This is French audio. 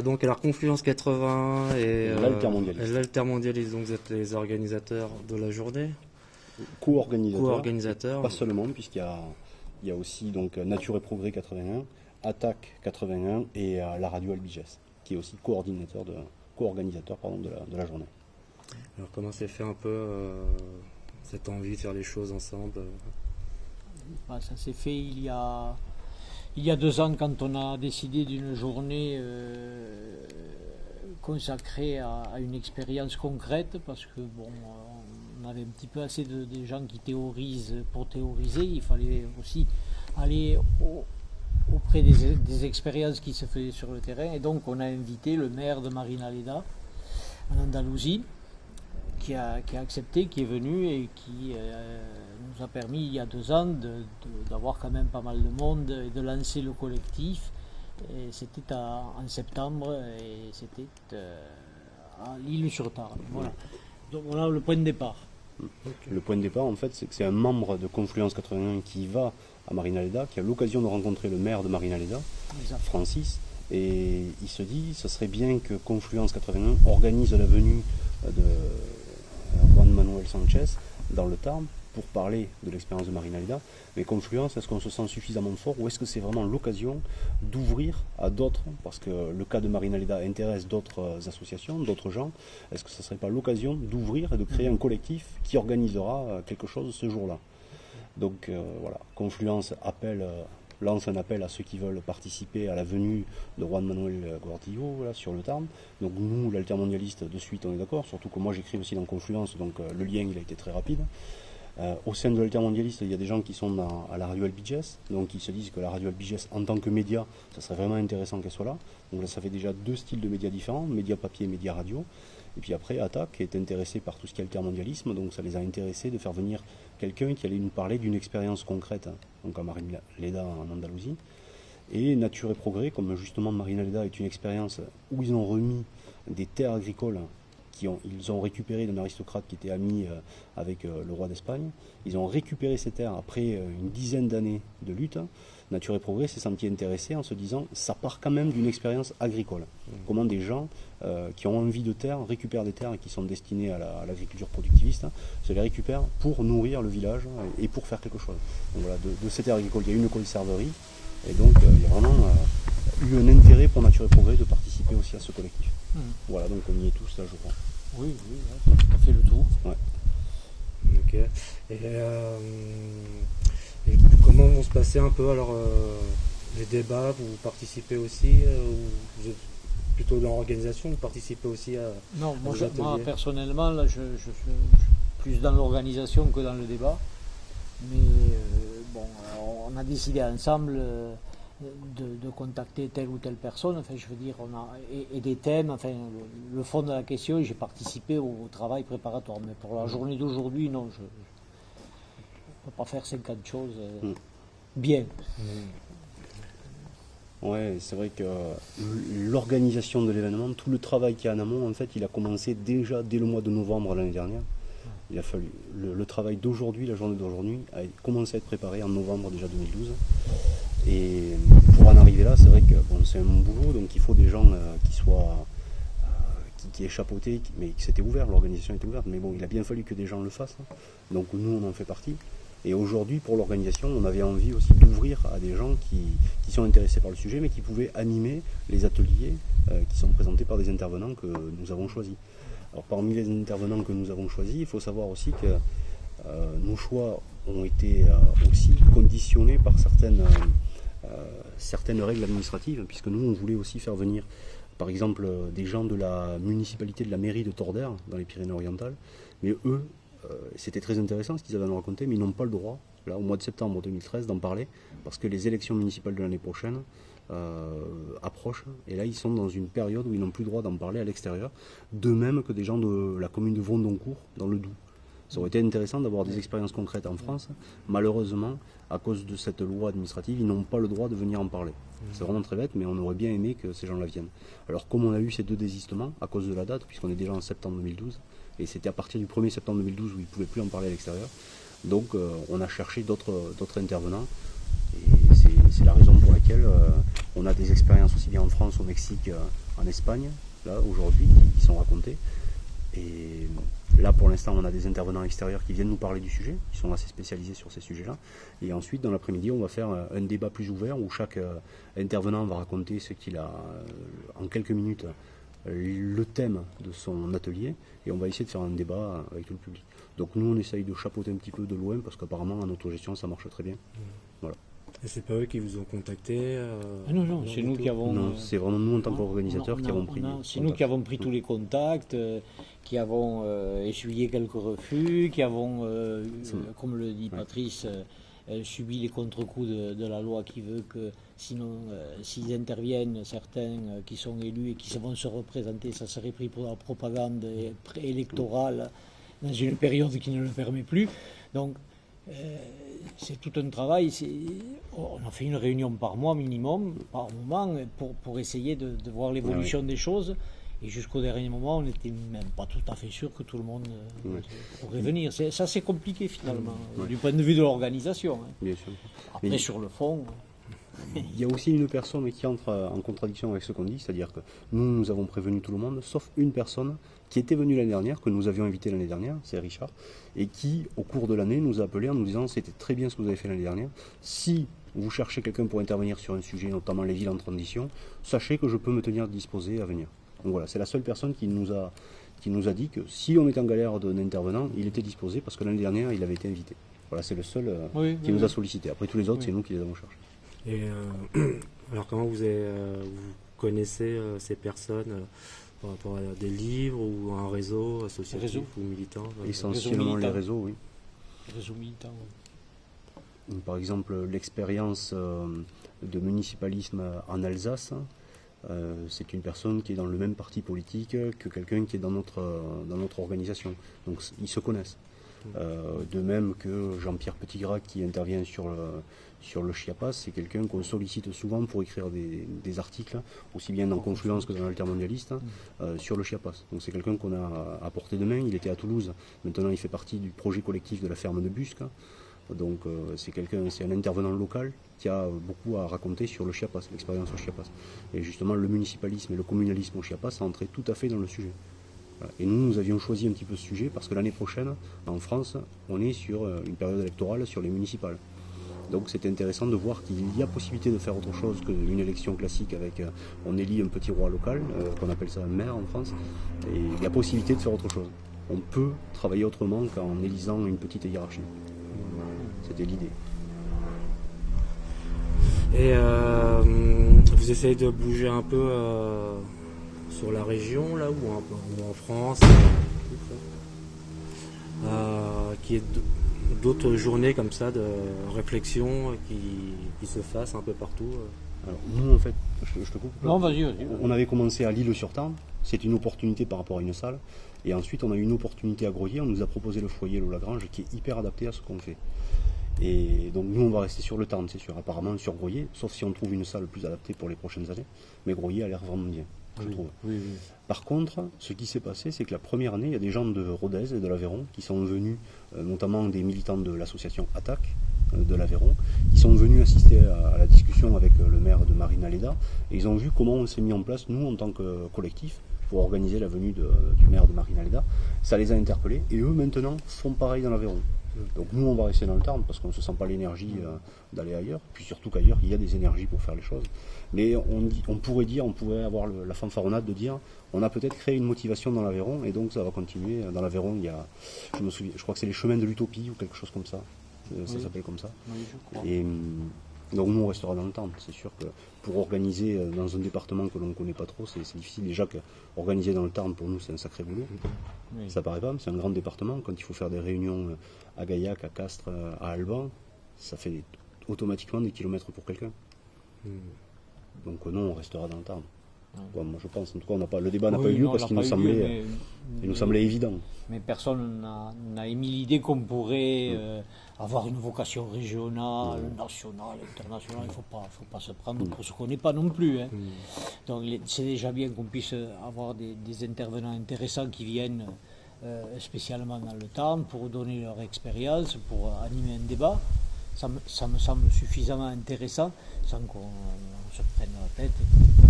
donc à la Confluence 81 et l'Altermondialiste. Donc vous êtes les organisateurs de la journée. Co-organisateurs. Pas seulement, puisqu'il y a aussi donc Nature et Progrès 81, Attaque 81 et la radio Albiges, qui est aussi co-organisateur de la journée. Alors comment s'est fait un peu cette envie de faire les choses ensemble? Ça s'est fait il y a 2 ans, quand on a décidé d'une journée consacrée à une expérience concrète, parce que on avait un petit peu assez de gens qui théorisent pour théoriser. Il fallait aussi aller auprès des expériences qui se faisaient sur le terrain, et donc on a invité le maire de Marinaleda en Andalousie, qui a accepté, qui est venu et qui nous a permis il y a 2 ans d'avoir quand même pas mal de monde et de lancer le collectif. Et c'était en septembre et c'était à l'Île-sur-Tarn. Voilà. Donc voilà le point de départ. Okay. Le point de départ, en fait, c'est que c'est un membre de Confluence 81 qui va à Marinaleda, qui a l'occasion de rencontrer le maire de Marinaleda, Francis, et il se dit ce serait bien que Confluence 81 organise la venue de Juan Manuel Sanchez dans le Tarn pour parler de l'expérience de Marinaleda. Mais Confluence, est-ce qu'on se sent suffisamment fort, ou est-ce que c'est vraiment l'occasion d'ouvrir à d'autres, parce que le cas de Marinaleda intéresse d'autres associations, d'autres gens. Est-ce que ce ne serait pas l'occasion d'ouvrir et de créer un collectif qui organisera quelque chose ce jour-là? Donc voilà, Confluence lance un appel à ceux qui veulent participer à la venue de Juan Manuel Gordillo là, sur le Tarn. Donc nous, l'Altermondialiste, de suite on est d'accord, surtout que moi j'écris aussi dans Confluence, donc le lien il a été très rapide. Au sein de l'Altermondialiste, il y a des gens qui sont à la radio Albiges, donc ils se disent que la radio Albiges, en tant que média, ça serait vraiment intéressant qu'elle soit là. Donc là, ça fait déjà 2 styles de médias différents, médias papier et médias radio. Et puis après, Attaque est intéressé par tout ce qui est altermondialisme, donc ça les a intéressés de faire venir quelqu'un qui allait nous parler d'une expérience concrète, donc à Marinaleda en Andalousie. Et Nature et Progrès, comme justement Marinaleda est une expérience où ils ont remis des terres agricoles ils ont récupéré d'un aristocrate qui était ami avec le roi d'Espagne. Ils ont récupéré ces terres après une dizaine d'années de lutte. Nature et Progrès s'est senti intéressé en se disant ça part quand même d'une expérience agricole. Comment des gens qui ont envie de terre récupèrent des terres qui sont destinées à l'agriculture productiviste, se les récupèrent pour nourrir le village et pour faire quelque chose. Donc voilà, de ces terres agricoles, il y a une conserverie, et donc il y a vraiment eu un intérêt pour Nature et Progrès de participer aussi à ce collectif. Voilà, donc on y est tous là, je crois. Oui, tu as fait le tour. Ouais. Ok. Et comment vont se passer un peu alors les débats? Vous participez aussi ou vous êtes plutôt dans l'organisation? Vous participez aussi à Non, moi personnellement, là, je suis plus dans l'organisation que dans le débat. Mais on a décidé ensemble de contacter telle ou telle personne, enfin je veux dire, et des thèmes, enfin le fond de la question, j'ai participé au travail préparatoire, mais pour la journée d'aujourd'hui, non, je ne peux pas faire 50 choses bien. Ouais, c'est vrai que l'organisation de l'événement, tout le travail qu'il y a en amont, en fait, il a commencé déjà dès le mois de novembre l'année dernière. Il a fallu le travail d'aujourd'hui, la journée d'aujourd'hui, a commencé à être préparé en novembre déjà 2012. Et pour en arriver là, c'est vrai que c'est un boulot, donc il faut des gens qui aient chapeauté, mais que c'était ouvert, l'organisation était ouverte, mais bon, il a bien fallu que des gens le fassent. Donc nous, on en fait partie. Et aujourd'hui, pour l'organisation, on avait envie aussi d'ouvrir à des gens qui sont intéressés par le sujet, mais qui pouvaient animer les ateliers qui sont présentés par des intervenants que nous avons choisis. Alors parmi les intervenants que nous avons choisis, il faut savoir aussi que nos choix ont été aussi conditionnés par certaines règles administratives, puisque nous, on voulait aussi faire venir, par exemple, des gens de la municipalité de la mairie de Tordère, dans les Pyrénées-Orientales, mais eux, c'était très intéressant ce qu'ils avaient à nous raconter, mais ils n'ont pas le droit, là, au mois de septembre 2013, d'en parler, parce que les élections municipales de l'année prochaine approchent, et là, ils sont dans une période où ils n'ont plus le droit d'en parler à l'extérieur, de même que des gens de la commune de Vendoncourt, dans le Doubs. Ça aurait été intéressant d'avoir des expériences concrètes en France. Malheureusement, à cause de cette loi administrative, ils n'ont pas le droit de venir en parler. C'est vraiment très bête, mais on aurait bien aimé que ces gens-là viennent. Alors comme on a eu ces 2 désistements, à cause de la date, puisqu'on est déjà en septembre 2012, et c'était à partir du 1er septembre 2012 où ils ne pouvaient plus en parler à l'extérieur, donc on a cherché d'autres intervenants Et c'est la raison pour laquelle on a des expériences aussi bien en France, au Mexique, en Espagne, là, aujourd'hui, qui sont racontées. Et là, pour l'instant, on a des intervenants extérieurs qui viennent nous parler du sujet, qui sont assez spécialisés sur ces sujets-là. Et ensuite, dans l'après-midi, on va faire un débat plus ouvert où chaque intervenant va raconter ce qu'il a, en quelques minutes, le thème de son atelier. Et on va essayer de faire un débat avec tout le public. Donc nous, on essaye de chapeauter un petit peu de loin parce qu'apparemment, en autogestion, ça marche très bien. Voilà. Et c'est pas eux qui vous ont contacté Non, c'est nous qui avons... Non, c'est vraiment nous, en tant qu'organisateurs, qui avons pris... C'est nous qui avons pris tous les contacts, qui avons essuyé quelques refus, qui avons, comme le dit Patrice, subi les contre-coups de la loi qui veut que, sinon, s'ils interviennent, certains qui sont élus et qui vont se représenter, ça serait pris pour la propagande électorale dans une période qui ne le permet plus. Donc, c'est tout un travail. On a fait une réunion par mois minimum, par moment, pour essayer de voir l'évolution des choses. Et jusqu'au dernier moment, on n'était même pas tout à fait sûr que tout le monde pourrait venir. Ça, c'est compliqué finalement, du point de vue de l'organisation. Hein. Bien sûr. Après, mais sur le fond... Il y a aussi une personne qui entre en contradiction avec ce qu'on dit, c'est-à-dire que nous avons prévenu tout le monde, sauf une personne qui était venue l'année dernière, que nous avions invité l'année dernière, c'est Richard, et qui, au cours de l'année, nous a appelé en nous disant « c'était très bien ce que vous avez fait l'année dernière, si vous cherchez quelqu'un pour intervenir sur un sujet, notamment les villes en transition, sachez que je peux me tenir disposé à venir ». Donc voilà, c'est la seule personne qui nous a dit que si on est en galère d'un intervenant, il était disposé parce que l'année dernière, il avait été invité. Voilà, c'est le seul qui nous a sollicité. Après tous les autres, c'est nous qui les avons cherchés. Et alors comment vous connaissez ces personnes par rapport à des livres ou à un réseau associatif ou militant Essentiellement les réseaux, oui. Réseau militant, oui. Par exemple, l'expérience de municipalisme en Alsace, c'est une personne qui est dans le même parti politique que quelqu'un qui est dans notre organisation. Donc ils se connaissent. De même que Jean-Pierre Petitgras qui intervient sur le Chiapas, c'est quelqu'un qu'on sollicite souvent pour écrire des articles, aussi bien dans Confluence que dans l'Altermondialiste, sur le Chiapas. Donc c'est quelqu'un qu'on a à portée de main. Il était à Toulouse, maintenant il fait partie du projet collectif de la ferme de Busque. Donc c'est un intervenant local qui a beaucoup à raconter sur le Chiapas, l'expérience au Chiapas. Et justement, le municipalisme et le communalisme au Chiapas sont entrés tout à fait dans le sujet. Voilà. Et nous avions choisi un petit peu ce sujet parce que l'année prochaine, en France, on est sur une période électorale sur les municipales. Donc c'était intéressant de voir qu'il y a possibilité de faire autre chose qu'une élection classique avec on élit un petit roi local, qu'on appelle ça un maire en France, et il y a possibilité de faire autre chose. On peut travailler autrement qu'en élisant une petite hiérarchie. C'était l'idée. Et vous essayez de bouger un peu sur la région là ou en France, qu'il y ait d'autres journées comme ça de réflexion qui se fassent un peu partout. Alors nous en fait, je te coupe. Non, vas-y. On avait commencé à L'Isle-sur-Tarn, c'est une opportunité par rapport à une salle, et ensuite on a eu une opportunité à Groyer, on nous a proposé le foyer Loup-Lagrange qui est hyper adapté à ce qu'on fait. Et donc nous on va rester sur le Tarn, c'est sûr, apparemment sur Groyer, sauf si on trouve une salle plus adaptée pour les prochaines années, mais Groyer a l'air vraiment bien, je trouve. Oui. Par contre, ce qui s'est passé, c'est que la première année, il y a des gens de Rodez et de l'Aveyron qui sont venus, notamment des militants de l'association Attaque de l'Aveyron, qui sont venus assister à la discussion avec le maire de Marina-Leda, et ils ont vu comment on s'est mis en place, nous, en tant que collectif, pour organiser la venue du maire de Marina-Leda. Ça les a interpellés, et eux, maintenant, font pareil dans l'Aveyron. Donc nous, on va rester dans le Tarn, parce qu'on ne se sent pas l'énergie d'aller ailleurs, puis surtout qu'ailleurs, il y a des énergies pour faire les choses. Mais on pourrait avoir la fanfaronnade de dire, on a peut-être créé une motivation dans l'Aveyron, et donc ça va continuer. Dans l'Aveyron, il y a, je crois que c'est les chemins de l'utopie, ou quelque chose comme ça. Ça s'appelle comme ça. Oui, je crois. Et donc nous on restera dans le temps. C'est sûr que pour organiser dans un département que l'on ne connaît pas trop, c'est difficile. Déjà qu'organiser dans le Tarn pour nous c'est un sacré boulot. Oui. Ça paraît pas, mais c'est un grand département. Quand il faut faire des réunions à Gaillac, à Castres, à Alban, ça fait automatiquement des kilomètres pour quelqu'un. Donc non, on restera dans le Tarn. Ouais, moi je pense, en tout cas le débat n'a pas eu lieu parce qu'il nous semblait évident. Mais personne n'a émis l'idée qu'on pourrait avoir une vocation régionale, nationale, internationale. Il ne faut pas se prendre pour ce qu'on n'est pas non plus. Hein. Donc c'est déjà bien qu'on puisse avoir des intervenants intéressants qui viennent spécialement dans le Tarn pour donner leur expérience, pour animer un débat. ça me semble suffisamment intéressant sans qu'on se prenne la tête.